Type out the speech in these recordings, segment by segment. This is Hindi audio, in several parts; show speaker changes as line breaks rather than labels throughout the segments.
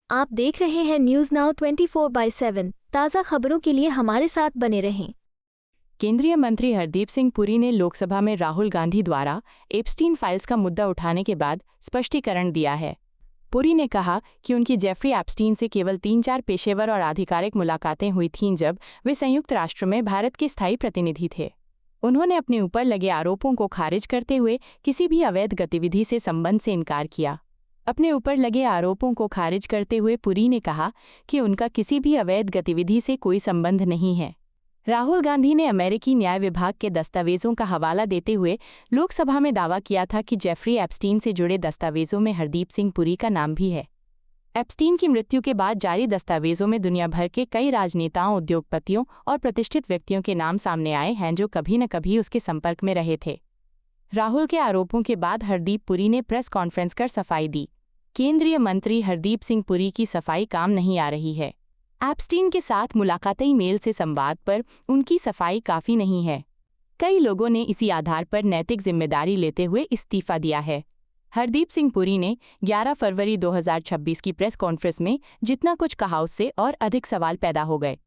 आप देख रहे हैं न्यूज नाउ 24/7। ताज़ा खबरों के लिए हमारे साथ बने रहें।
केंद्रीय मंत्री हरदीप सिंह पुरी ने लोकसभा में राहुल गांधी द्वारा एप्स्टीन फाइल्स का मुद्दा उठाने के बाद स्पष्टीकरण दिया है। पुरी ने कहा कि उनकी जेफरी एप्स्टीन से केवल 3-4 पेशेवर और आधिकारिक मुलाकातें हुई थीं जब वे संयुक्त राष्ट्र में भारत के स्थायी प्रतिनिधि थे। उन्होंने अपने ऊपर लगे आरोपों को खारिज करते हुए किसी भी अवैध गतिविधि से संबंध से इनकार किया। अपने ऊपर लगे आरोपों को खारिज करते हुए पुरी ने कहा कि उनका किसी भी अवैध गतिविधि से कोई संबंध नहीं है। राहुल गांधी ने अमेरिकी न्याय विभाग के दस्तावेजों का हवाला देते हुए लोकसभा में दावा किया था कि जेफरी एप्स्टीन से जुड़े दस्तावेजों में हरदीप सिंह पुरी का नाम भी है। एप्स्टीन की मृत्यु के बाद जारी दस्तावेजों में दुनिया भर के कई राजनेताओं, उद्योगपतियों और प्रतिष्ठित व्यक्तियों के नाम सामने आए हैं जो कभी न कभी उसके संपर्क में रहे थे। राहुल के आरोपों के बाद हरदीप पुरी ने प्रेस कॉन्फ्रेंस कर सफाई दी। केंद्रीय मंत्री हरदीप सिंह पुरी की सफाई काम नहीं आ रही है। एप्स्टीन के साथ मुलाकाती मेल से संवाद पर उनकी सफाई काफ़ी नहीं है। कई लोगों ने इसी आधार पर नैतिक जिम्मेदारी लेते हुए इस्तीफा दिया है। हरदीप सिंह पुरी ने 11 फरवरी 2026 की प्रेस कॉन्फ्रेंस में जितना कुछ कहा उससे और अधिक सवाल पैदा हो गए।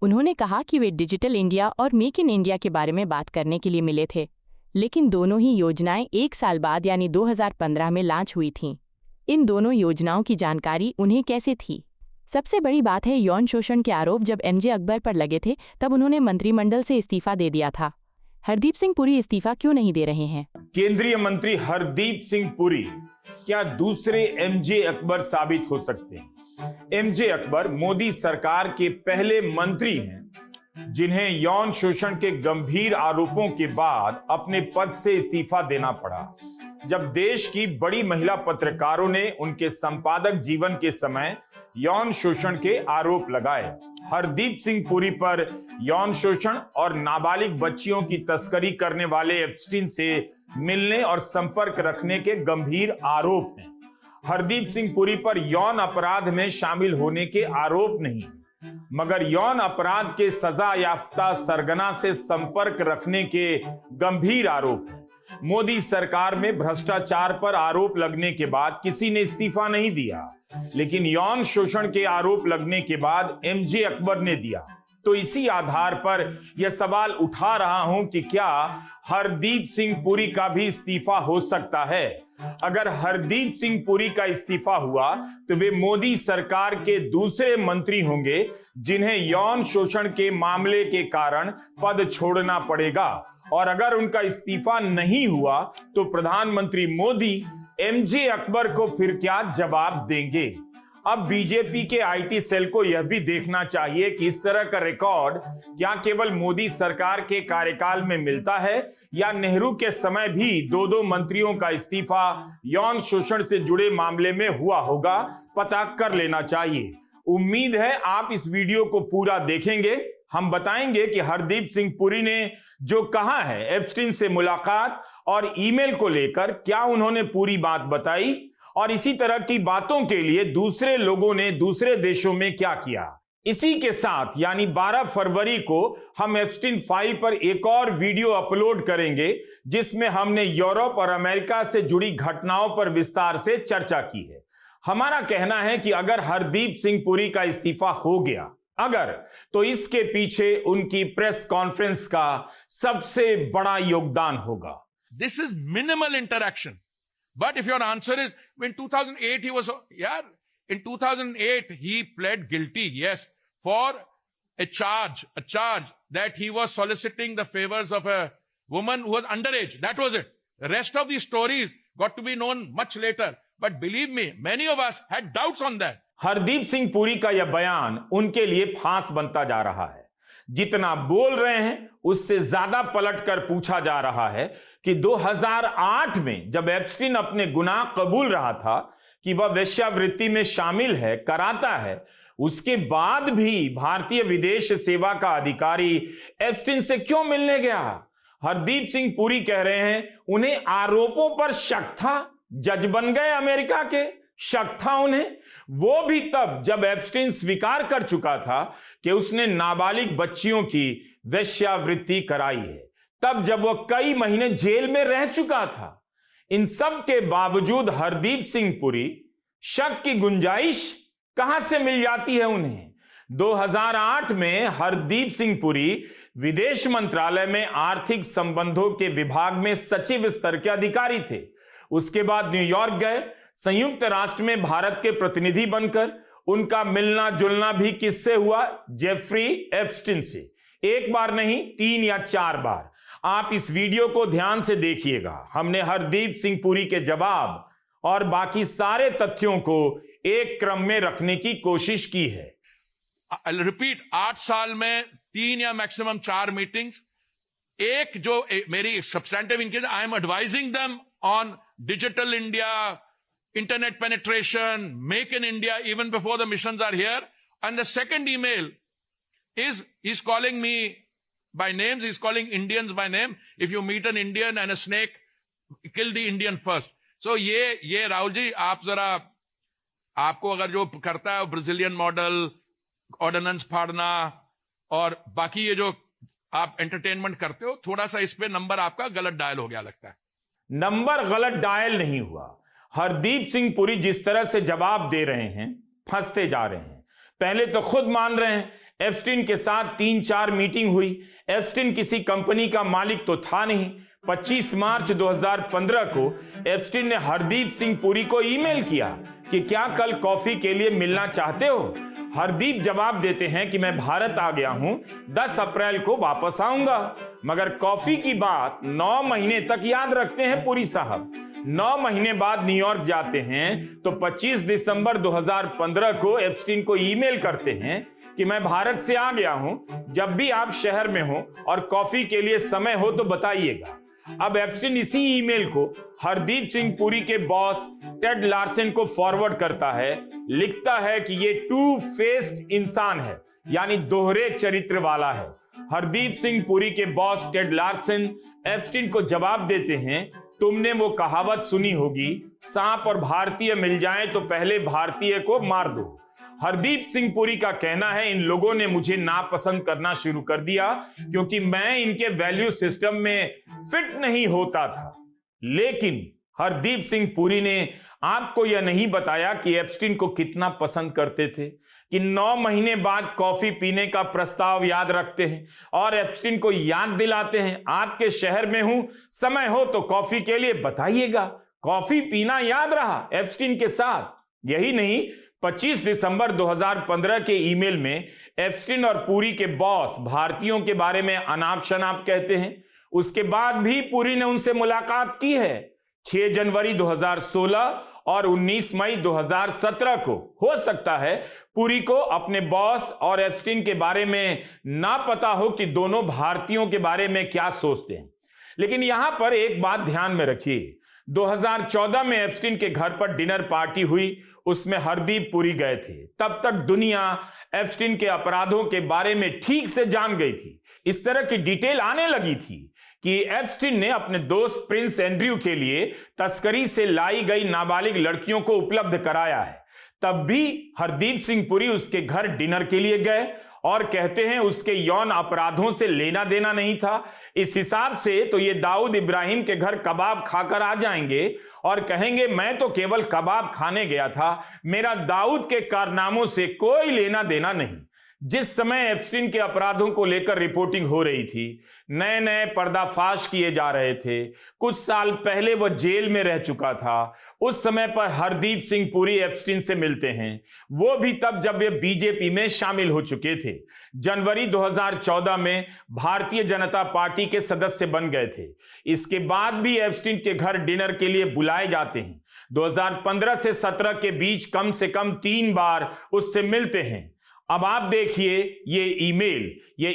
उन्होंने कहा कि वे डिजिटल इंडिया और मेक इन इंडिया के बारे में बात करने के लिए मिले थे, लेकिन दोनों ही योजनाएं 1 साल बाद यानी 2015 में लॉन्च हुई थीं। इन दोनों योजनाओं की जानकारी उन्हें कैसे थी? सबसे बड़ी बात है, यौन शोषण के आरोप जब एमजे अकबर पर लगे थे तब उन्होंने मंत्रिमंडल से इस्तीफा दे दिया था। हरदीप सिंह पुरी इस्तीफा क्यों नहीं दे रहे हैं?
केंद्रीय मंत्री हरदीप सिंह पुरी क्या दूसरे एमजे अकबर साबित हो सकते हैं? एमजे अकबर मोदी सरकार के पहले मंत्री हैं जिन्हें यौन शोषण के गंभीर आरोपों के बाद अपने पद से इस्तीफा देना पड़ा, जब देश की बड़ी महिला पत्रकारों ने उनके संपादक जीवन के समय यौन शोषण के आरोप लगाए। हरदीप सिंह पुरी पर यौन शोषण और नाबालिग बच्चियों की तस्करी करने वाले एप्स्टीन से मिलने और संपर्क रखने के गंभीर आरोप हैं। हरदीप सिंह पुरी पर यौन अपराध में शामिल होने के आरोप नहीं, मगर यौन अपराध के सजा याफ्ता सरगना से संपर्क रखने के गंभीर आरोप हैं। मोदी सरकार में भ्रष्टाचार पर आरोप लगने के बाद किसी ने इस्तीफा नहीं दिया, लेकिन यौन शोषण के आरोप लगने के बाद एमजे अकबर ने दिया। तो इसी आधार पर यह सवाल उठा रहा हूं कि क्या हरदीप सिंह पुरी का भी इस्तीफा हो सकता है? अगर हरदीप सिंह पुरी का इस्तीफा हुआ तो वे मोदी सरकार के दूसरे मंत्री होंगे जिन्हें यौन शोषण के मामले के कारण पद छोड़ना पड़ेगा। और अगर उनका इस्तीफा नहीं हुआ तो प्रधानमंत्री मोदी एमजे अकबर को फिर क्या जवाब देंगे? अब बीजेपी के आईटी सेल को यह भी देखना चाहिए कि इस तरह का रिकॉर्ड क्या केवल मोदी सरकार के कार्यकाल में मिलता है या नेहरू के समय भी 2-2 मंत्रियों का इस्तीफा यौन शोषण से जुड़े मामले में हुआ होगा, पता कर लेना चाहिए। उम्मीद है आप इस वीडियो को पूरा देखेंगे। हम बताएंगे कि हरदीप सिंह पुरी ने जो कहा है एप्स्टीन से मुलाकात और ईमेल को लेकर, क्या उन्होंने पूरी बात बताई और इसी तरह की बातों के लिए दूसरे लोगों ने दूसरे देशों में क्या किया। इसी के साथ यानी 12 फरवरी को हम एप्स्टीन फाइल पर एक और वीडियो अपलोड करेंगे जिसमें हमने यूरोप और अमेरिका से जुड़ी घटनाओं पर विस्तार से चर्चा की है। हमारा कहना है कि अगर हरदीप सिंह पुरी का इस्तीफा हो गया तो इसके पीछे उनकी प्रेस कॉन्फ्रेंस का सबसे बड़ा योगदान होगा।
This is minimal interaction. But if your answer is, in 2008 in 2008 he pled guilty, yes, for a charge that he was soliciting the favors of a woman who was underage. That was it. The rest of the stories got to be known much later. But believe me, many of us had doubts on that.
Hardeep Singh Puri का यह बयान उनके लिए फांस बनता जा रहा है। जितना बोल रहे हैं उससे ज्यादा पलटकर पूछा जा रहा है कि 2008 में जब एप्स्टीन अपने गुनाह कबूल रहा था कि वह वेश्यावृत्ति में शामिल है, कराता है, उसके बाद भी भारतीय विदेश सेवा का अधिकारी एप्स्टीन से क्यों मिलने गया? हरदीप सिंह पुरी कह रहे हैं उन्हें आरोपों पर शक था, जज बन गए अमेरिका के, शक था उन्हें, वो भी तब जब एप्स्टीन स्वीकार कर चुका था कि उसने नाबालिग बच्चियों की वेश्यावृत्ति कराई है, तब जब वह कई महीने जेल में रह चुका था। इन सब के बावजूद हरदीप सिंह पुरी शक की गुंजाइश कहां से मिल जाती है उन्हें? 2008 में हरदीप सिंह पुरी विदेश मंत्रालय में आर्थिक संबंधों के विभाग में सचिव स्तर के अधिकारी थे। उसके बाद न्यूयॉर्क गए, संयुक्त राष्ट्र में भारत के प्रतिनिधि बनकर। उनका मिलना जुलना भी किससे हुआ? जेफरी एप्स्टीन से। एक बार नहीं, 3 या 4 बार। आप इस वीडियो को ध्यान से देखिएगा। हमने हरदीप सिंह पुरी के जवाब और बाकी सारे तथ्यों को एक क्रम में रखने की कोशिश की है।
रिपीट, 8 साल में 3 या मैक्सिमम 4 मीटिंग्स। एक जो मेरी substantive in case, I am advising them on digital India, internet penetration, make in India even before the missions are here. And the second email is, he's calling me by names, he's calling Indians by name. If you meet an Indian and a snake, kill the Indian first. So ये राहुल जी, आप जरा, आपको अगर जो करता है ब्राजीलियन मॉडल, ऑर्डिनेंस फाड़ना और बाकी ये जो आप एंटरटेनमेंट करते हो, थोड़ा सा इस पे नंबर आपका गलत डायल हो गया लगता है।
नंबर गलत डायल नहीं हुआ। हरदीप सिंह पुरी जिस तरह से जवाब दे रहे हैं, फंसते जा रहे हैं। पहले तो खुद मान रहे हैं एप्स्टीन के साथ 3-4 मीटिंग हुई। एप्स्टीन किसी कंपनी का मालिक तो था नहीं। 25 मार्च 2015 को एप्स्टीन ने हरदीप सिंह पुरी को ईमेल किया कि क्या कल कॉफी के लिए मिलना चाहते हो? हरदीप जवाब देते हैं कि मैं भारत आ गया हूं, 10 अप्रैल को वापस आऊंगा। मगर कॉफी की बात 9 महीने तक याद रखते हैं पुरी साहब। 9 महीने बाद न्यूयॉर्क जाते हैं तो 25 दिसंबर 2015 को एप्स्टीन को ईमेल करते हैं कि मैं भारत से आ गया हूं, जब भी आप शहर में हो और कॉफी के लिए समय हो तो बताइएगा। अब एप्स्टीन इसी ईमेल को हरदीप सिंह पुरी के बॉस टेड लार्सन को फॉरवर्ड करता है। लिखता है कि ये 2 फेस्ड इंसान है, यानी दोहरे चरित्र वाला है। हरदीप सिंह पुरी के बॉस टेड लार्सन एप्स्टीन को जवाब देते हैं, तुमने वो कहावत सुनी होगी, सांप और भारतीय मिल जाएं तो पहले भारतीय को मार दो। हरदीप सिंह पुरी का कहना है, इन लोगों ने मुझे नापसंद करना शुरू कर दिया क्योंकि मैं इनके वैल्यू सिस्टम में फिट नहीं होता था। लेकिन हरदीप सिंह पुरी ने आपको यह नहीं बताया कि एप्स्टीन को कितना पसंद करते थे, कि 9 महीने बाद कॉफी पीने का प्रस्ताव याद रखते हैं और एप्स्टीन को याद दिलाते हैं, आपके शहर में हूं, समय हो तो कॉफी के लिए बताइएगा। कॉफी पीना याद रहा एप्स्टीन के साथ। यही नहीं, 25 दिसंबर 2015 के ईमेल में एप्स्टीन और पुरी के बॉस भारतीयों के बारे में अनाप शनाप कहते हैं। उसके बाद भी पुरी ने उनसे मुलाकात की है। 6 जनवरी 2016 और 19 मई 2017 को। हो सकता है पुरी को अपने बॉस और एप्स्टीन के बारे में ना पता हो कि दोनों भारतीयों के बारे में क्या सोचते हैं। लेकिन यहां पर एक बात ध्यान में रखिए, 2014 में एप्स्टीन के घर पर डिनर पार्टी हुई, उसमें हरदीप पुरी गए थे। तब तक दुनिया एप्स्टीन के अपराधों के बारे में ठीक से जान गई थी। इस तरह की डिटेल आने लगी थी कि एप्स्टीन ने अपने दोस्त प्रिंस एंड्रयू के लिए तस्करी से लाई गई नाबालिग लड़कियों को उपलब्ध कराया है। तब भी हरदीप सिंह पुरी उसके घर डिनर के लिए गए और कहते हैं उसके यौन अपराधों से लेना देना नहीं था। इस हिसाब से तो ये दाऊद इब्राहिम के घर कबाब खाकर आ जाएंगे और कहेंगे मैं तो केवल कबाब खाने गया था, मेरा दाऊद के कारनामों से कोई लेना देना नहीं। जिस समय एप्स्टीन के अपराधों को लेकर रिपोर्टिंग हो रही थी, नए नए पर्दाफाश किए जा रहे थे, कुछ साल पहले वह जेल में रह चुका था, उस समय पर हरदीप सिंह पुरी एप्स्टीन से मिलते हैं, वो भी तब जब वे बीजेपी में शामिल हो चुके थे। जनवरी 2014 में भारतीय जनता पार्टी के सदस्य बन गए थे। इसके बाद भी एप्स्टीन के घर डिनर के लिए बुलाए जाते हैं। 2015 से 17 के बीच कम से कम 3 बार उससे मिलते हैं। अब आप देखिए ये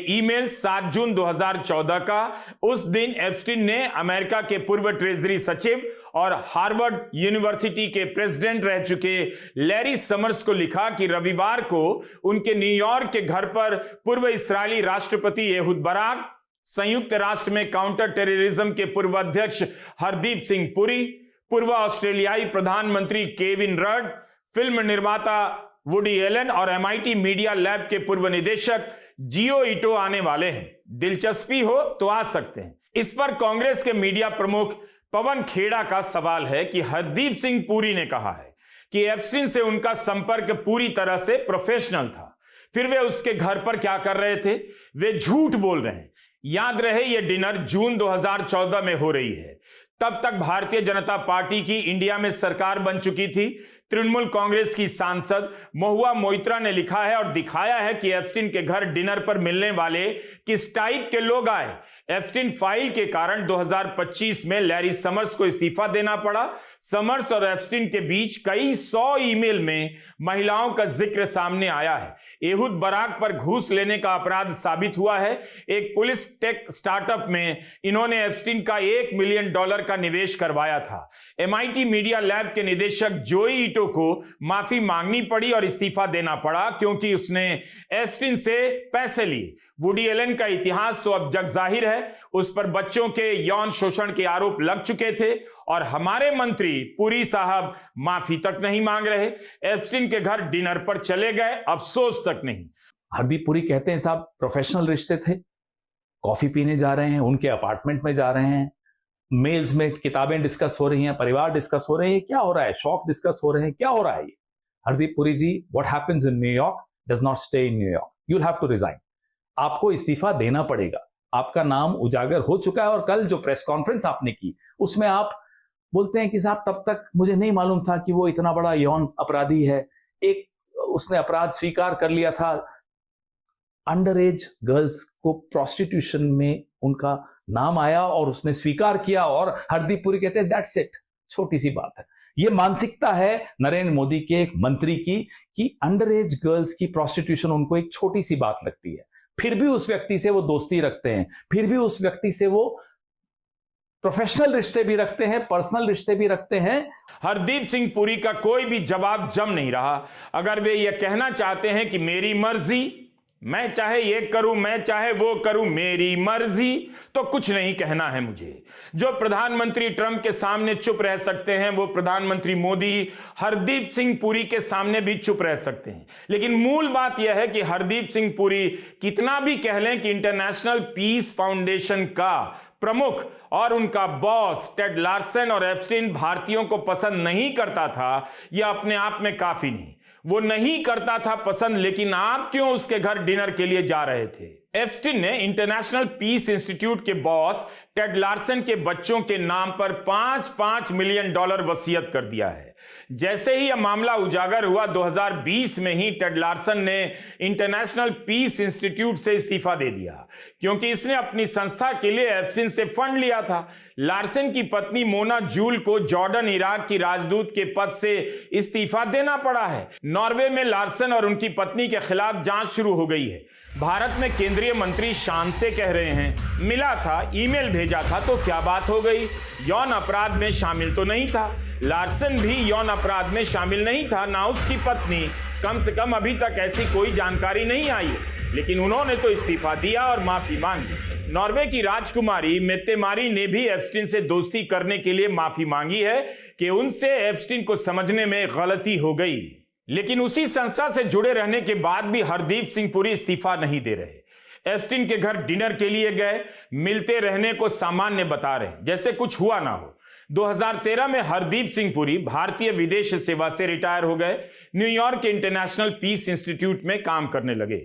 ईमेल 7 जून 2014 का। उस दिन एप्स्टीन ने अमेरिका के पूर्व ट्रेजरी सचिव और हार्वर्ड यूनिवर्सिटी के प्रेसिडेंट रह चुके लैरी समर्स को लिखा कि रविवार को उनके न्यूयॉर्क के घर पर पूर्व इस्राएली राष्ट्रपति एहुद बराक, संयुक्त राष्ट्र में काउंटर टेररिज्म के पूर्व अध्यक्ष हरदीप सिंह पुरी, पूर्व ऑस्ट्रेलियाई प्रधानमंत्री केविन रड, फिल्म निर्माता वुडी एलन और MIT मीडिया लैब के पूर्व निदेशक जियो इटो आने वाले हैं। दिलचस्पी हो तो आ सकते हैं। इस पर कांग्रेस के मीडिया प्रमुख पवन खेड़ा का सवाल है कि हरदीप सिंह पुरी ने कहा है कि एप्स्टीन से उनका संपर्क पूरी तरह से प्रोफेशनल था। फिर वे उसके घर पर क्या कर रहे थे? वे झूठ बोल रहे हैं। याद रहे यह डिनर जून 2014 में हो रही है। तब तक भारतीय जनता पार्टी की इंडिया में सरकार बन चुकी थी। तृणमूल कांग्रेस की सांसद महुआ मोइत्रा ने लिखा है और दिखाया है कि एप्स्टीन के घर डिनर पर मिलने वाले किस टाइप के लोग आए। एप्स्टीन फाइल के कारण 2025 में लैरी समर्स को इस्तीफा देना पड़ा। समर्स और एप्स्टीन के बीच कई 100 ईमेल में महिलाओं का जिक्र सामने आया है। एहुद बराक पर घूस लेने का अपराध साबित हुआ है। एक पुलिस टेक स्टार्टअप में इन्होंने एप्स्टीन का $1 मिलियन का निवेश करवाया था। MIT मीडिया लैब के निदेशक जोई ईटो को माफी मांगनी पड़ी और इस्तीफा देना पड़ा क्योंकि उसने एप्स्टीन से पैसे लिए। वुडी एलन का इतिहास तो अब जग जाहिर है। उस पर बच्चों के यौन शोषण के आरोप लग चुके थे और हमारे मंत्री पुरी साहब माफी तक नहीं मांग रहे। एप्स्टीन के घर डिनर पर चले गए, अफसोस तक नहीं।
हरदीप पुरी कहते हैं साहब प्रोफेशनल रिश्ते थे, कॉफी पीने जा रहे हैं, उनके अपार्टमेंट में जा रहे हैं, मेल्स में किताबें डिस्कस हो रही हैं, परिवार डिस्कस हो रहे हैं, क्या हो रहा है, शौक डिस्कस हो रहे हैं, क्या हो रहा है ये? Hardeep Puri ji, what happens in New York does not stay in New York. You will have to resign. आपको इस्तीफा देना पड़ेगा। आपका नाम उजागर हो चुका है और कल जो प्रेस कॉन्फ्रेंस आपने की उसमें आप बोलते हैं कि साहब तब तक मुझे नहीं मालूम था कि वो इतना बड़ा यौन अपराधी है। एक उसने अपराध स्वीकार कर लिया था। अंडर एज गर्ल्स को प्रोस्टिट्यूशन में उनका नाम आया और उसने स्वीकार किया और हरदीप पुरी कहते हैं दैट्स इट, छोटी सी बात है। ये मानसिकता है नरेंद्र मोदी के एक मंत्री की कि अंडर एज गर्ल्स की प्रोस्टिट्यूशन उनको एक छोटी सी बात लगती है। फिर भी उस व्यक्ति से वो दोस्ती रखते हैं, फिर भी उस व्यक्ति से वो प्रोफेशनल रिश्ते भी रखते हैं, पर्सनल रिश्ते भी रखते हैं।
हरदीप सिंह पुरी का कोई भी जवाब जम नहीं रहा। अगर वे ये कहना चाहते हैं कि मेरी मर्जी, मैं चाहे ये करूं, मैं चाहे वो करूं, मेरी मर्जी, तो कुछ नहीं कहना है मुझे। जो प्रधानमंत्री ट्रंप के सामने चुप रह सकते हैं वो प्रधानमंत्री मोदी हरदीप सिंह पुरी के सामने भी चुप रह सकते हैं। लेकिन मूल बात यह है कि हरदीप सिंह पुरी कितना भी कह लें कि इंटरनेशनल पीस फाउंडेशन का प्रमुख और उनका बॉस टेड लार्सन और एप्स्टीन भारतीयों को पसंद नहीं करता था, यह अपने आप में काफी नहीं। वो नहीं करता था पसंद, लेकिन आप क्यों उसके घर डिनर के लिए जा रहे थे? एप्स्टीन ने इंटरनेशनल पीस इंस्टीट्यूट के बॉस टेड लार्सन के बच्चों के नाम पर $5 मिलियन वसीयत कर दिया है। जैसे ही यह मामला उजागर हुआ 2020 में ही टेड लार्सन ने इंटरनेशनल पीस इंस्टीट्यूट से इस्तीफा दे दिया क्योंकि इसने अपनी संस्था के लिए एप्स्टीन से फंड लिया था। लार्सन की पत्नी मोना जूल को जॉर्डन इराक की राजदूत के पद से इस्तीफा देना पड़ा है। नॉर्वे में लार्सन और उनकी पत्नी के खिलाफ जांच शुरू हो गई है। भारत में केंद्रीय मंत्री शान से कह रहे हैं मिला था, ईमेल भेजा था, तो क्या बात हो गई? यौन अपराध में शामिल तो नहीं था। लार्सन भी यौन अपराध में शामिल नहीं था, ना उसकी पत्नी। कम से कम अभी तक ऐसी कोई जानकारी नहीं आई है, लेकिन उन्होंने तो इस्तीफा दिया और माफी मांगी। नॉर्वे की राजकुमारी मेत्तेमारी ने भी एप्स्टीन से दोस्ती करने के लिए माफी मांगी है कि उनसे एप्स्टीन को समझने में गलती हो गई। लेकिन उसी संस्था से जुड़े रहने के बाद भी हरदीप सिंह पुरी इस्तीफा नहीं दे रहे। एप्स्टीन के घर डिनर के लिए गए, मिलते रहने को सामान्य बता रहे, जैसे कुछ हुआ ना हो। 2013 में हरदीप सिंह पुरी भारतीय विदेश सेवा से रिटायर हो गए, न्यूयॉर्क के इंटरनेशनल पीस इंस्टीट्यूट में काम करने लगे।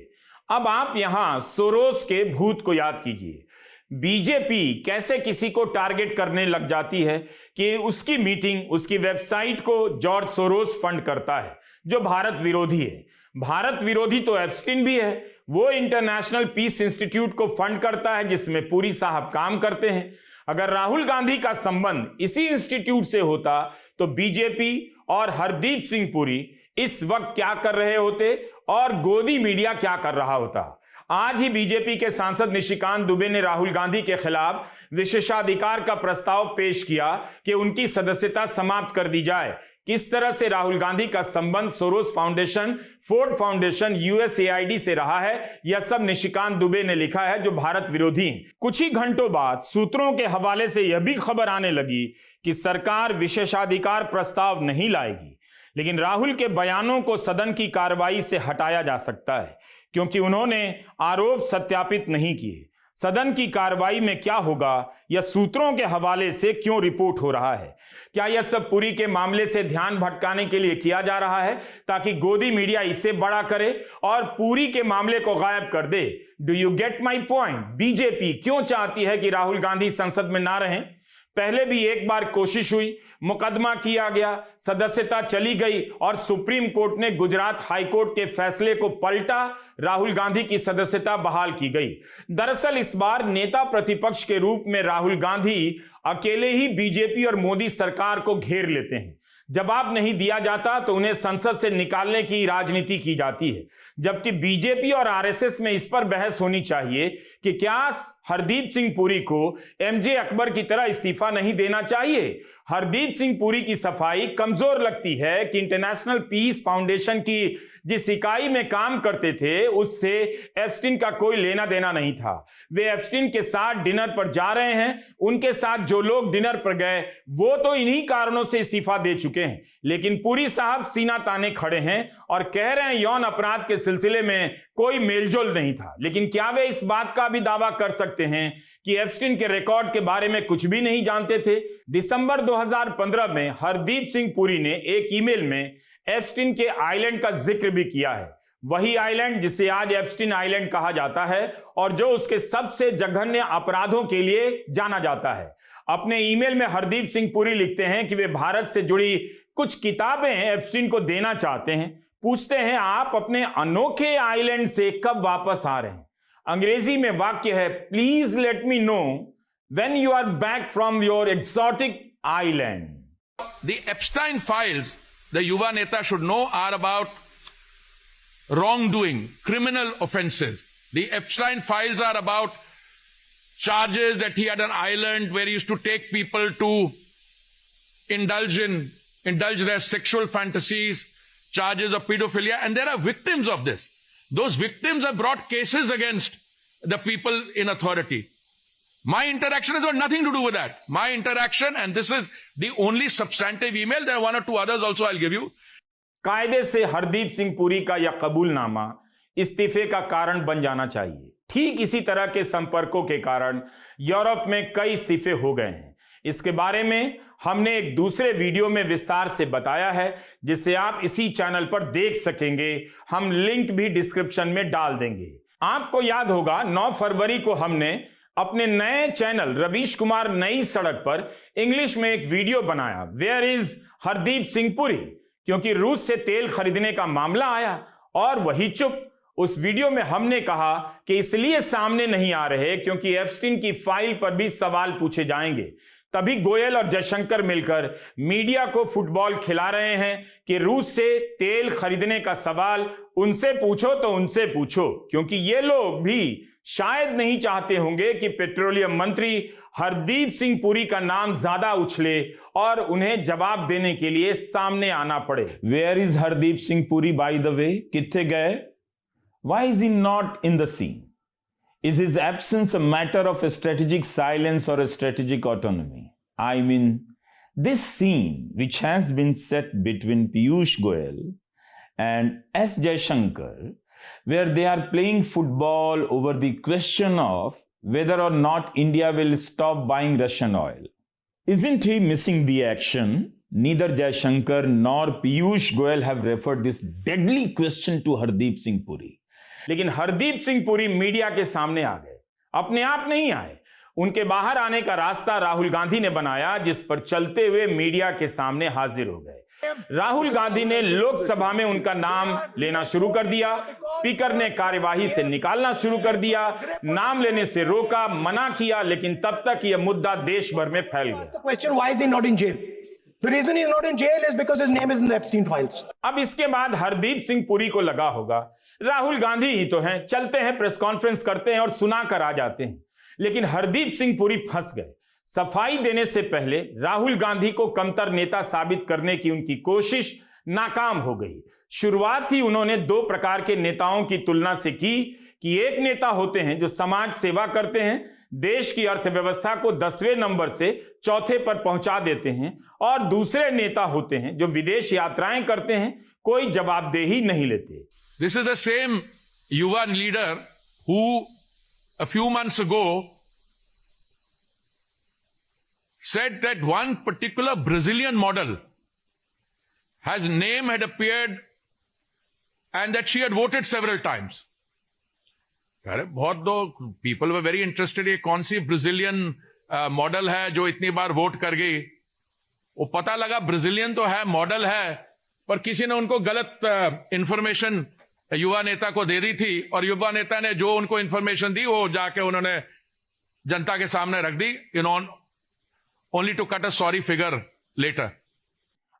अब आप यहां सोरोस के भूत को याद कीजिए। बीजेपी कैसे किसी को टारगेट करने लग जाती है कि उसकी मीटिंग, उसकी वेबसाइट को जॉर्ज सोरोस फंड करता है, जो भारत विरोधी है। भारत विरोधी तो एप्स्टीन भी है। वो इंटरनेशनल पीस इंस्टीट्यूट को फंड करता है जिसमें पुरी साहब काम करते हैं। अगर राहुल गांधी का संबंध इसी इंस्टीट्यूट से होता तो बीजेपी और हरदीप सिंह पुरी इस वक्त क्या कर रहे होते और गोदी मीडिया क्या कर रहा होता? आज ही बीजेपी के सांसद निशिकांत दुबे ने राहुल गांधी के खिलाफ विशेषाधिकार का प्रस्ताव पेश किया कि उनकी सदस्यता समाप्त कर दी जाए। किस तरह से राहुल गांधी का संबंध Soros foundation, Ford foundation, USAID से रहा है, यह सब निशिकांत दुबे ने लिखा है, जो भारत विरोधी हैं। कुछ ही घंटों बाद सूत्रों के हवाले से यह भी खबर आने लगी कि सरकार विशेषाधिकार प्रस्ताव नहीं लाएगी, लेकिन राहुल के बयानों को सदन की कार्रवाई से हटाया जा सकता है क्योंकि उन्होंने आरोप सत्यापित नहीं किए। सदन की कार्रवाई में क्या होगा या सूत्रों के हवाले से क्यों रिपोर्ट हो रहा है? क्या यह सब पुरी के मामले से ध्यान भटकाने के लिए किया जा रहा है ताकि गोदी मीडिया इसे बड़ा करे और पुरी के मामले को गायब कर दे? Do you get my point? BJP क्यों चाहती है कि राहुल गांधी संसद में ना रहें? पहले भी एक बार कोशिश हुई, मुकदमा किया गया, सदस्यता चली गई और सुप्रीम कोर्ट ने गुजरात हाईकोर्ट के फैसले को पलटा, राहुल गांधी की सदस्यता बहाल की गई। दरअसल इस बार नेता प्रतिपक्ष के रूप में राहुल गांधी अकेले ही बीजेपी और मोदी सरकार को घेर लेते हैं। जवाब नहीं दिया जाता तो उन्हें संसद से निकालने की राजनीति की जाती है, जबकि बीजेपी और आरएसएस में इस पर बहस होनी चाहिए कि क्या हरदीप सिंह पुरी को एमजे अकबर की तरह इस्तीफा नहीं देना चाहिए। हरदीप सिंह पुरी की सफाई कमजोर लगती है कि इंटरनेशनल पीस फाउंडेशन की जिस इकाई में काम करते थे उससे एप्स्टीन का कोई लेना देना नहीं था। वे एप्स्टीन के साथ डिनर पर जा रहे हैं, उनके साथ जो लोग डिनर पर गए वो तो इन्हीं कारणों से इस्तीफा दे चुके हैं, लेकिन पुरी साहब सीना ताने खड़े हैं और कह रहे हैं यौन अपराध के सिलसिले में कोई मेलजोल नहीं था। लेकिन क्या वे इस बात का भी दावा कर सकते हैं कि एप्स्टीन के रिकॉर्ड के बारे में कुछ भी नहीं जानते थे? दिसंबर 2015 में हरदीप सिंह पुरी ने एक ईमेल में एप्स्टीन के आइलैंड का जिक्र भी किया है, वही आइलैंड जिसे आज एप्स्टीन आइलैंड कहा जाता है और जो उसके सबसे जघन्य अपराधों के लिए जाना जाता है। अपने ईमेल में हरदीप सिंह पुरी लिखते हैं कि वे भारत से जुड़ी कुछ किताबें एप्स्टीन को देना चाहते हैं। पूछते हैं आप अपने अनोखे आइलैंड से कब वापस आ रहे हैं? अंग्रेजी में वाक्य है, please let me know when you are back from your exotic island.
The Epstein files, the Yuva Neta should know, are about wrongdoing, criminal offenses. The Epstein files are about charges that he had an island where he used to take people to indulge their sexual fantasies, charges of pedophilia, and there are victims of this. Those victims have brought cases against the people in authority. My interaction has got nothing to do with that. My interaction, and this is the only substantive email, there are one or two others also I'll give you.
कायदे से हरदीप सिंह पुरी का यह कबूलनामा इस्तीफे का कारण बन जाना चाहिए। ठीक इसी तरह के संपर्कों के कारण यूरोप में कई इस्तीफे हो गए हैं। इसके बारे में हमने एक दूसरे वीडियो में विस्तार से बताया है, जिसे आप इसी चैनल पर देख सकेंगे। हम लिंक भी डिस्क्रिप्शन में डाल देंगे। आपको याद होगा 9 फरवरी को हमने अपने नए चैनल रवीश कुमार नई सड़क पर इंग्लिश में एक वीडियो बनाया, वेयर इज हरदीप सिंह पुरी, क्योंकि रूस से तेल खरीदने का मामला आया और वही चुप। उस वीडियो में हमने कहा कि इसलिए सामने नहीं आ रहे क्योंकि एप्स्टीन की फाइल पर भी सवाल पूछे जाएंगे। तभी गोयल और जयशंकर मिलकर मीडिया को फुटबॉल खिला रहे हैं कि रूस से तेल खरीदने का सवाल उनसे पूछो तो उनसे पूछो, क्योंकि ये लोग भी शायद नहीं चाहते होंगे कि पेट्रोलियम मंत्री हरदीप सिंह पुरी का नाम ज्यादा उछले और उन्हें जवाब देने के लिए सामने आना पड़े। Where is Hardeep Singh Puri by the way? किथे गए? Why is he not in the scene? Is his absence a matter of a strategic silence or a strategic autonomy? I mean, this scene which has been set between Piyush Goyal and S. Jaishankar, where they are playing football over the question of whether or not India will stop buying Russian oil. Isn't he missing the action? Neither Jaishankar nor Piyush Goyal have referred this deadly question to Hardeep Singh Puri. लेकिन हरदीप सिंह पुरी मीडिया के सामने आ गए, अपने आप नहीं आए। उनके बाहर आने का रास्ता राहुल गांधी ने बनाया, जिस पर चलते हुए मीडिया के सामने हाजिर हो गए। राहुल गांधी ने लोकसभा में उनका नाम लेना शुरू कर दिया। स्पीकर ने कार्यवाही से निकालना शुरू कर दिया, नाम लेने से रोका, मना किया, लेकिन तब तक यह मुद्दा देश भर में फैल गया।
The reason he's not in jail is because his name is in the Epstein files.
अब इसके बाद हरदीप सिंह पुरी को लगा होगा राहुल गांधी ही तो हैं, चलते हैं प्रेस कॉन्फ्रेंस करते हैं और सुना कर आ जाते हैं। लेकिन हरदीप सिंह पुरी फंस गए। सफाई देने से पहले राहुल गांधी को कमतर नेता साबित करने की उनकी कोशिश नाकाम हो गई। शुरुआत ही उन्होंने 2 प्रकार के नेताओं की तुलना से की कि एक नेता होते हैं जो समाज सेवा करते हैं, देश की अर्थव्यवस्था को 10वें नंबर से 4थे पर पहुंचा देते हैं, और दूसरे नेता होते हैं जो विदेश यात्राएं करते हैं, कोई जवाबदेही नहीं लेते।
This is the same Yuva leader who a few months ago said that one particular Brazilian model has name had appeared and that she had voted several times. अरे बहुत लोग पीपल वर वेरी इंटरेस्टेड, ये कौन सी ब्राजीलियन मॉडल है जो इतनी बार वोट कर गई। वो पता लगा ब्राजीलियन तो है, मॉडल है, पर किसी ने उनको गलत इंफॉर्मेशन युवा नेता को दे दी थी और युवा नेता ने जो उनको इंफॉर्मेशन दी वो जाके उन्होंने जनता के सामने रख दी, only to cut a sorry figure letter.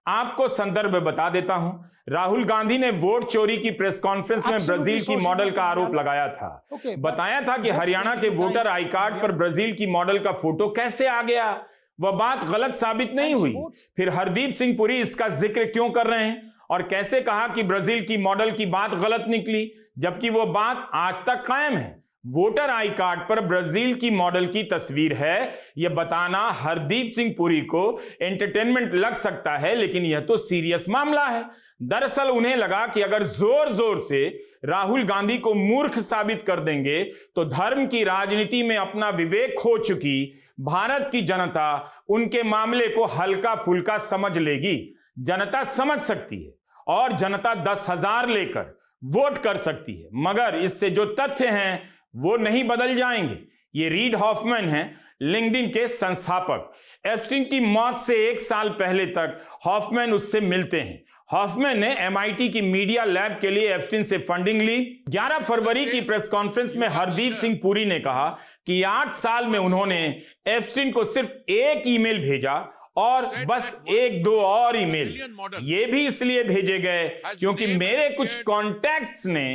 आपको संदर्भ बता देता हूं, राहुल गांधी ने वोट चोरी की प्रेस कॉन्फ्रेंस में ब्राजील की मॉडल का आरोप लगाया था। बताया था कि हरियाणा के वोटर आई कार्ड पर ब्राजील की मॉडल का फोटो कैसे आ गया। वह बात गलत साबित नहीं हुई। फिर हरदीप सिंह पुरी इसका जिक्र क्यों कर रहे हैं और कैसे कहा कि ब्राजील की मॉडल की बात गलत निकली, जबकि वो बात आज तक कायम है। वोटर आई कार्ड पर ब्राजील की मॉडल की तस्वीर है। यह बताना हरदीप सिंह पुरी को एंटरटेनमेंट लग सकता है, लेकिन यह तो सीरियस मामला है। दरअसल उन्हें लगा कि अगर जोर जोर से राहुल गांधी को मूर्ख साबित कर देंगे तो धर्म की राजनीति में अपना विवेक खो चुकी भारत की जनता उनके मामले को हल्का फुल्का समझ लेगी। जनता समझ सकती है और जनता 10,000 लेकर वोट कर सकती है, मगर इससे जो तथ्य हैं वो नहीं बदल जाएंगे। ये रीड हॉफमैन हैं, लिंक्डइन के संस्थापक। एप्स्टीन की मौत से 1 साल पहले तक हॉफमैन उससे मिलते हैं। हॉफमैन ने MIT की मीडिया लैब के लिए एप्स्टीन से फंडिंग ली। 11 फरवरी की प्रेस कॉन्फ्रेंस में हरदीप सिंह पुरी ने कहा कि 8 साल में उन्होंने एप्स्टीन को सिर्फ एक ईमेल भेजा और बस 1-2 और ईमेल। ये भी इसलिए भेजे गए क्योंकि मेरे कुछ कॉन्टैक्ट्स ने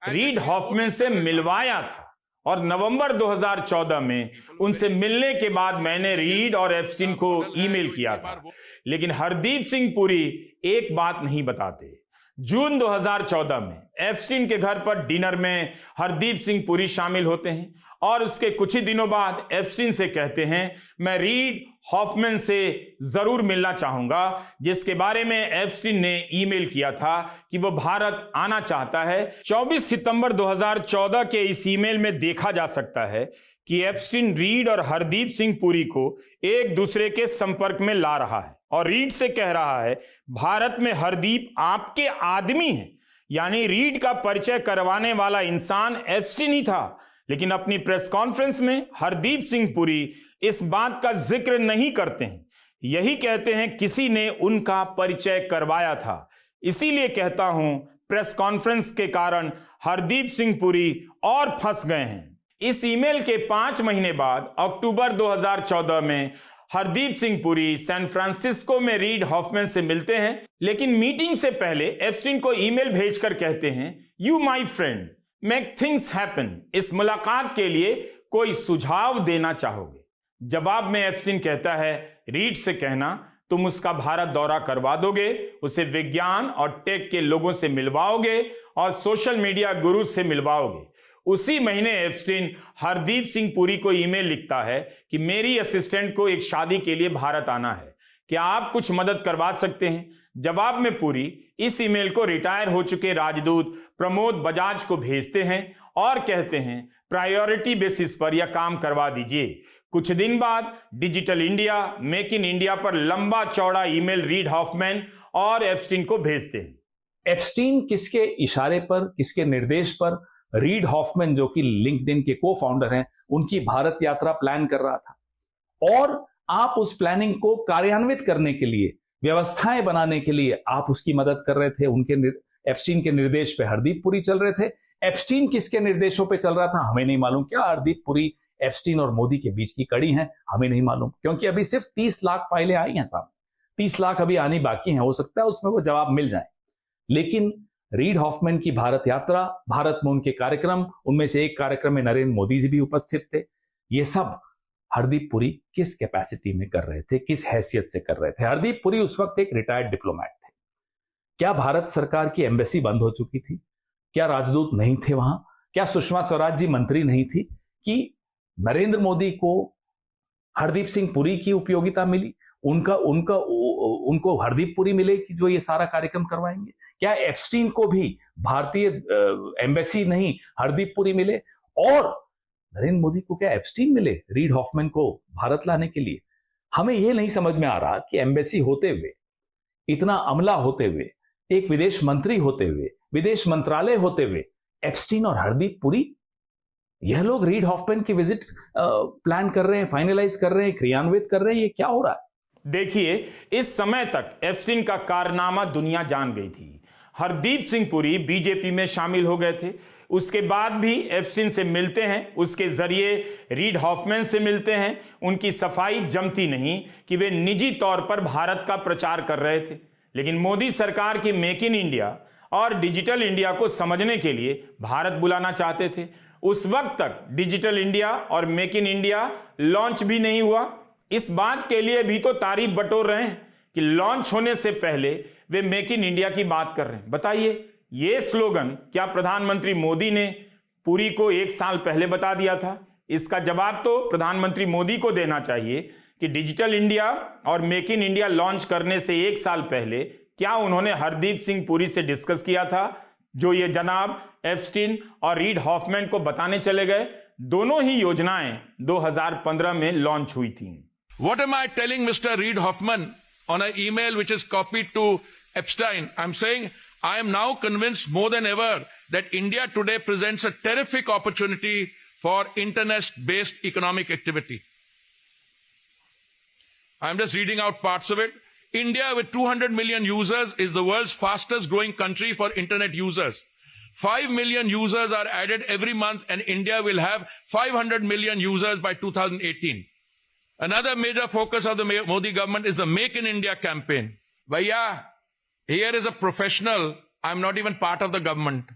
रीड हॉफमैन से मिलवाया था और नवंबर 2014 में उनसे मिलने के बाद मैंने रीड और एप्स्टीन को ईमेल किया था। लेकिन हरदीप सिंह पुरी एक बात नहीं बताते। जून 2014 में एप्स्टीन के घर पर डिनर में हरदीप सिंह पुरी शामिल होते हैं और उसके कुछ ही दिनों बाद एप्स्टीन से कहते हैं, मैं रीड हॉफमैन से जरूर मिलना चाहूंगा, जिसके बारे में एप्स्टीन ने ईमेल किया था कि वो भारत आना चाहता है। 24 सितंबर 2014 के इस ईमेल में देखा जा सकता है कि एप्स्टीन रीड और हरदीप सिंह पुरी को एक दूसरे के संपर्क में ला रहा है और रीड से कह रहा है, भारत में हरदीप आपके आदमी हैं। यानी रीड का परिचय करवाने वाला इंसान एप्स्टीन ही था। लेकिन अपनी प्रेस कॉन्फ्रेंस में हरदीप सिंह पुरी इस बात का जिक्र नहीं करते हैं। यही कहते हैं किसी ने उनका परिचय करवाया था। इसीलिए कहता हूं, प्रेस कॉन्फ्रेंस के कारण हरदीप सिंह पुरी और फंस गए हैं। इस ईमेल के 5 महीने बाद अक्टूबर 2014 में हरदीप सिंह पुरी सैन फ्रांसिस्को में रीड हॉफमैन से मिलते हैं, लेकिन मीटिंग से पहले एप्स्टीन को ईमेल भेजकर कहते हैं, you my friend make things happen. इस मुलाकात के लिए कोई सुझाव देना चाहोगे? जवाब में एप्स्टीन कहता है, रीड से कहना तुम उसका भारत दौरा करवा दोगे, उसे विज्ञान और टेक के लोगों से मिलवाओगे और सोशल मीडिया गुरु से मिलवाओगे। उसी महीने एप्स्टीन हरदीप सिंह पुरी को ईमेल लिखता है कि मेरी असिस्टेंट को एक शादी के लिए भारत आना है, क्या आप कुछ मदद करवा सकते हैं? जवाब में पुरी इस ईमेल को रिटायर हो चुके राजदूत प्रमोद बजाज को भेजते हैं और कहते हैं, प्रायोरिटी बेसिस पर यह काम करवा दीजिए। कुछ दिन बाद digital India, make in India पर लंबा चौड़ा ईमेल रीड हॉफमैन और एप्स्टीन को भेजते हैं।
एप्स्टीन किसके इशारे पर, किसके निर्देश पर रीड हॉफमैन, जो कि लिंक्डइन के को फाउंडर हैं, उनकी भारत यात्रा प्लान कर रहा था और आप उस प्लानिंग को कार्यान्वित करने के लिए, व्यवस्थाएं बनाने के लिए आप उसकी मदद कर रहे थे। उनके एप्स्टीन के निर्देश पे हरदीप पुरी चल रहे थे। एप्स्टीन किसके निर्देशों पे चल रहा था हमें नहीं मालूम। क्या हरदीप पुरी एप्स्टीन और मोदी के बीच की कड़ी है? हमें नहीं मालूम, क्योंकि अभी सिर्फ 30 लाख फाइलें आई हैं साहब। 30 लाख अभी आनी बाकी हैं। हो सकता है उसमें वो जवाब मिल जाए। लेकिन रीड हॉफमैन की भारत यात्रा, भारत में उनके कार्यक्रम, उनमें से एक कार्यक्रम में नरेंद्र मोदी जी भी उपस्थित थे। ये सब हरदीप पुरी किस कैपेसिटी में कर रहे थे, किस हैसियत से कर रहे थे? हरदीप पुरी उस वक्त एक रिटायर्ड डिप्लोमेट थे। क्या भारत सरकार की एम्बेसी बंद हो चुकी थी? क्या राजदूत नहीं थे वहां? क्या सुषमा स्वराज जी मंत्री नहीं थी कि नरेंद्र मोदी को हरदीप सिंह पुरी की उपयोगिता मिली? उनको हरदीप पुरी मिले कि जो ये सारा कार्यक्रम करवाएंगे? क्या एप्स्टीन को भी भारतीय एम्बेसी नहीं हरदीप पुरी मिले? और नरेंद्र मोदी को क्या एप्स्टीन मिले रीड हॉफमैन को भारत लाने के लिए? हमें यह नहीं समझ में आ रहा कि एम्बेसी होते हुए, इतना अमला होते हुए, एक विदेश मंत्री होते हुए, विदेश मंत्रालय होते हुए, एप्स्टीन और हरदीप पुरी, यह लोग रीड हॉफमैन की विजिट प्लान कर रहे हैं, फाइनलाइज कर रहे हैं, क्रियान्वित कर रहे हैं। ये क्या हो रहा है?
देखिए, इस समय तक एप्स्टीन का कारनामा दुनिया जान गई थी। हरदीप सिंह पुरी बीजेपी में शामिल हो गए थे, उसके बाद भी एप्स्टीन से मिलते हैं, उसके जरिए रीड हॉफमैन से मिलते हैं। उनकी सफाई जमती नहीं कि वे निजी तौर पर भारत का प्रचार कर रहे थे। लेकिन मोदी सरकार की मेक इन इंडिया और डिजिटल इंडिया को समझने के लिए भारत बुलाना चाहते थे। उस वक्त तक डिजिटल इंडिया और मेक इन इंडिया लॉन्च भी नहीं हुआ। इस बात के लिए भी तो तारीफ बटोर रहे हैं कि लॉन्च होने से पहले वे मेक इन इंडिया की बात कर रहे हैं। बताइए, ये स्लोगन क्या प्रधानमंत्री मोदी ने पुरी को 1 साल पहले बता दिया था? इसका जवाब तो प्रधानमंत्री मोदी को देना चाहिए कि डिजिटल इंडिया और मेक इन इंडिया लॉन्च करने से 1 साल पहले क्या उन्होंने हरदीप सिंह पुरी से डिस्कस किया था, जो ये जनाब एप्स्टीन और रीड हॉफमैन को बताने चले गए। दोनों ही योजनाएं 2015 में लॉन्च हुई थी।
What am I telling Mr. Reid Hoffman on an email which is copied to Epstein? I'm saying I am now convinced more than ever that India today presents a terrific opportunity for internet-based economic activity. I'm just reading out parts of it. India with 200 million users is the world's fastest growing country for internet users. 5 million users are added every month and India will have 500 million users by 2018. Another major focus of the Modi government is the Make in India campaign. Bhaiya, here is a professional. I'm not even part of the government.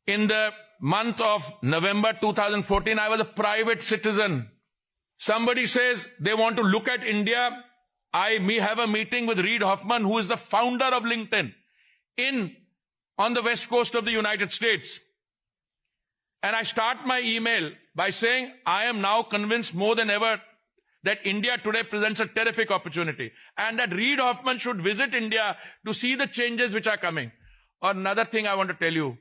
In the month of November 2014, I was a private citizen. Somebody says they want to look at India. I have a meeting with Reid Hoffman, who is the founder of LinkedIn on the west coast of the United States. And I start my email by saying, I am now convinced more than ever that India today presents a terrific opportunity and that Reid Hoffman should visit India to see the changes which are coming. Or another thing I want to tell you,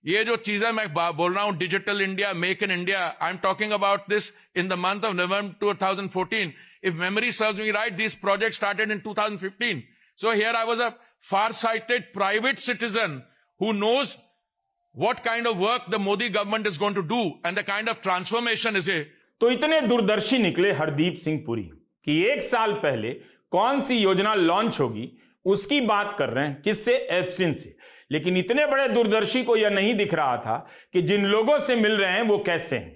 ये जो चीजें मैं बोल रहा हूं, digital India, make in India, I am talking about this in the month of November 2014. If memory serves me right, these projects started in 2015. So here I was a far-sighted private citizen who knows what kind of work the Modi government is going to do and the kind of transformation is it.
तो इतने दूरदर्शी निकले हरदीप सिंह पुरी कि 1 साल पहले कौन सी योजना लॉन्च होगी उसकी बात कर रहे हैं। किससे? एप्स्टीन से। लेकिन इतने बड़े दूरदर्शी को यह नहीं दिख रहा था कि जिन लोगों से मिल रहे हैं वो कैसे हैं।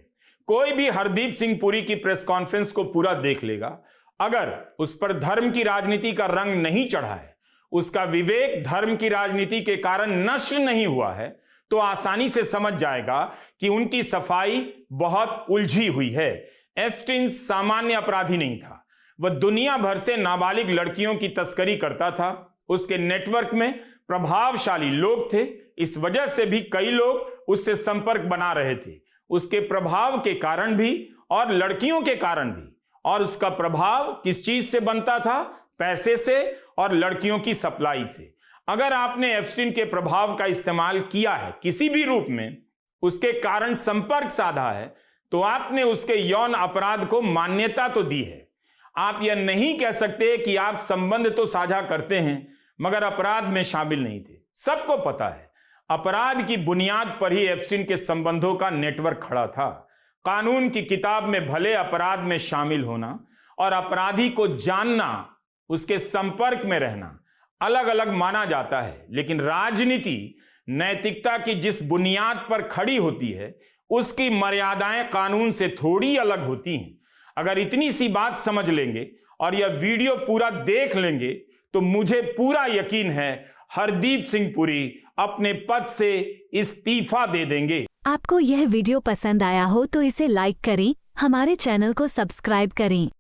कोई भी हरदीप सिंह पुरी की प्रेस कॉन्फ्रेंस को पूरा देख लेगा, अगर उस पर धर्म की राजनीति का रंग नहीं चढ़ा है, उसका विवेक धर्म की राजनीति के कारण नष्ट नहीं हुआ है, तो आसानी से समझ जाएगा कि उनकी सफाई बहुत उलझी हुई है। एप्स्टीन सामान्य अपराधी नहीं था, वह दुनिया भर से नाबालिग लड़कियों की तस्करी करता था। उसके नेटवर्क में प्रभावशाली लोग थे, इस वजह से भी कई लोग उससे संपर्क बना रहे थे, उसके प्रभाव के कारण भी और लड़कियों के कारण भी। और उसका प्रभाव किस चीज से बनता था? पैसे से और लड़कियों की सप्लाई से। अगर आपने एप्स्टीन के प्रभाव का इस्तेमाल किया है किसी भी रूप में, उसके कारण संपर्क साधा है, तो आपने उसके यौन अपराध को मान्यता तो दी है। आप यह नहीं कह सकते कि आप संबंध तो साझा करते हैं मगर अपराध में शामिल नहीं थे। सबको पता है अपराध की बुनियाद पर ही एप्स्टीन के संबंधों का नेटवर्क खड़ा था। कानून की किताब में भले अपराध में शामिल होना और अपराधी को जानना, उसके संपर्क में रहना अलग अलग माना जाता है, लेकिन राजनीति नैतिकता की जिस बुनियाद पर खड़ी होती है उसकी मर्यादाएं कानून से थोड़ी अलग होती हैं। अगर इतनी सी बात समझ लेंगे और यह वीडियो पूरा देख लेंगे तो मुझे पूरा यकीन है हरदीप सिंह पुरी अपने पद से इस्तीफा दे देंगे।
आपको यह वीडियो पसंद आया हो तो इसे लाइक करें, हमारे चैनल को सब्सक्राइब करें।